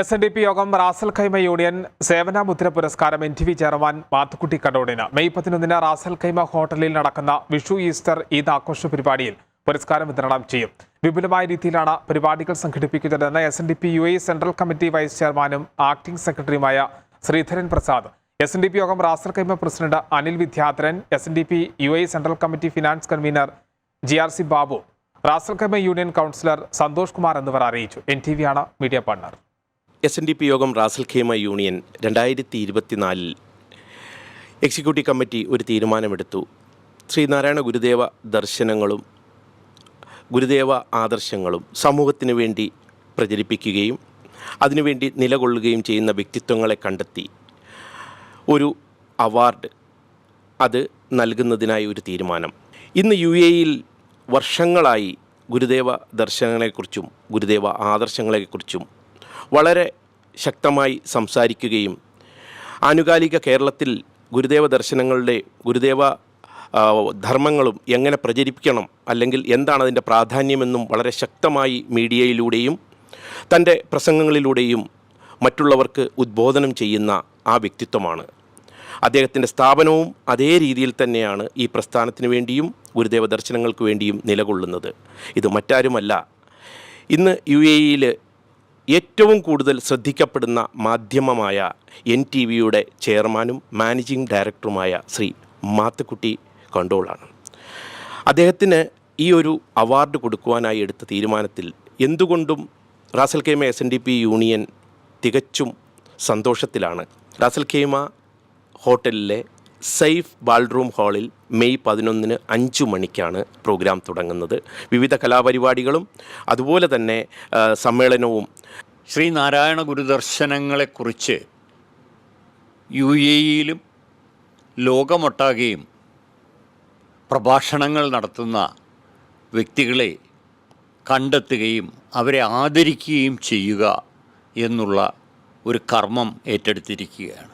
SNDP Yogam Ras Al Khaimah union സേവനമുദ്ര പുരസ്കാരം NTV chairman Mathukutty കടോടിന് മെയ് 11 റാസൽ ഖൈമ ഹോട്ടലിൽ നടക്കുന്ന വിഷു ഈസ്റ്റർ ഈദ് ആഘോഷ പരിപാടിയിൽ പുരസ്കാരം വിതരണം ചെയ്യും. വിപുലമായ രീതിയിലാണ് പരിപാടികൾ സംഘടിപ്പിക്കുന്നതെന്ന് SNDP UAE central committee vice ചെയർമാനും ആക്ടിംഗ് സെക്രട്ടറിയുമായ Sreedharan Prasad, SNDP Yogam Ras Al Khaimah president Anil Vidyadharan, SNDP UAE central committee finance convener GRC Babu, Ras Al Khaimah union councillor Santhosh Kumar എന്നിവർ അറിയിച്ചു. NTV ആണ് media partner. SNDP Yogam Ras Al Khaimah union 2024 executive committee ഒരു തീരുമാനമെടുത്തു. ശ്രീനാരായണ ഗുരുദേവ ദർശനങ്ങളും ഗുരുദേവ ആദർശങ്ങളും സമൂഹത്തിന് വേണ്ടി പ്രചരിപ്പിക്കുകയും അതിനുവേണ്ടി നിലകൊള്ളുകയും ചെയ്യുന്ന വ്യക്തിത്വങ്ങളെ കണ്ടെത്തി ഒരു അവാർഡ് അത് നൽകുന്നതിനായി ഒരു തീരുമാനം. ഇന്ന് UAE-യിൽ വർഷങ്ങളായി ഗുരുദേവ ദർശനങ്ങളെക്കുറിച്ചും ഗുരുദേവ ആദർശങ്ങളെക്കുറിച്ചും വളരെ ശക്തമായി സംസാരിക്കുകയും ആനുകാലിക കേരളത്തിൽ ഗുരുദേവ ദർശനങ്ങളുടെ ഗുരുദേവ ധർമ്മങ്ങളും എങ്ങനെ പ്രചരിപ്പിക്കണം, അല്ലെങ്കിൽ എന്താണ് അതിൻ്റെ പ്രാധാന്യമെന്നും വളരെ ശക്തമായി മീഡിയയിലൂടെയും തൻ്റെ പ്രസംഗങ്ങളിലൂടെയും മറ്റുള്ളവർക്ക് ഉദ്ബോധനം ചെയ്യുന്ന ആ വ്യക്തിത്വമാണ്. അദ്ദേഹത്തിൻ്റെ സ്ഥാപനവും അതേ രീതിയിൽ തന്നെയാണ് ഈ പ്രസ്ഥാനത്തിന് വേണ്ടിയും ഗുരുദേവ ദർശനങ്ങൾക്ക് വേണ്ടിയും നിലകൊള്ളുന്നത്. ഇത് മറ്റാരുമല്ല, ഇന്ന് UAE-യിൽ ഏറ്റവും കൂടുതൽ ശ്രദ്ധിക്കപ്പെടുന്ന മാധ്യമമായ NTV-യുടെ ചെയർമാനും മാനേജിംഗ് ഡയറക്ടറുമായ ശ്രീ മാത്തുക്കുട്ടി കണ്ടോളാണ്. അദ്ദേഹത്തിന് ഈ ഒരു അവാർഡ് കൊടുക്കുവാനായി എടുത്ത തീരുമാനത്തിൽ എന്തുകൊണ്ടും റാസൽ ഖൈമ SNDP യൂണിയൻ തികച്ചും സന്തോഷത്തിലാണ്. റാസൽ ഖൈമ ഹോട്ടലിലെ സൈഫ് ബാൾറൂം ഹാളിൽ മെയ് 11 5 മണിക്കാണ് പ്രോഗ്രാം തുടങ്ങുന്നത്. വിവിധ കലാപരിപാടികളും അതുപോലെ തന്നെ സമ്മേളനവും. ശ്രീനാരായണ ഗുരുദർശനങ്ങളെക്കുറിച്ച് UAE-യിലും ലോകമൊട്ടാകെയും പ്രഭാഷണങ്ങൾ നടത്തുന്ന വ്യക്തികളെ കണ്ടെത്തുകയും അവരെ ആദരിക്കുകയും ചെയ്യുക എന്നുള്ള ഒരു കർമ്മം ഏറ്റെടുത്തിരിക്കുകയാണ്.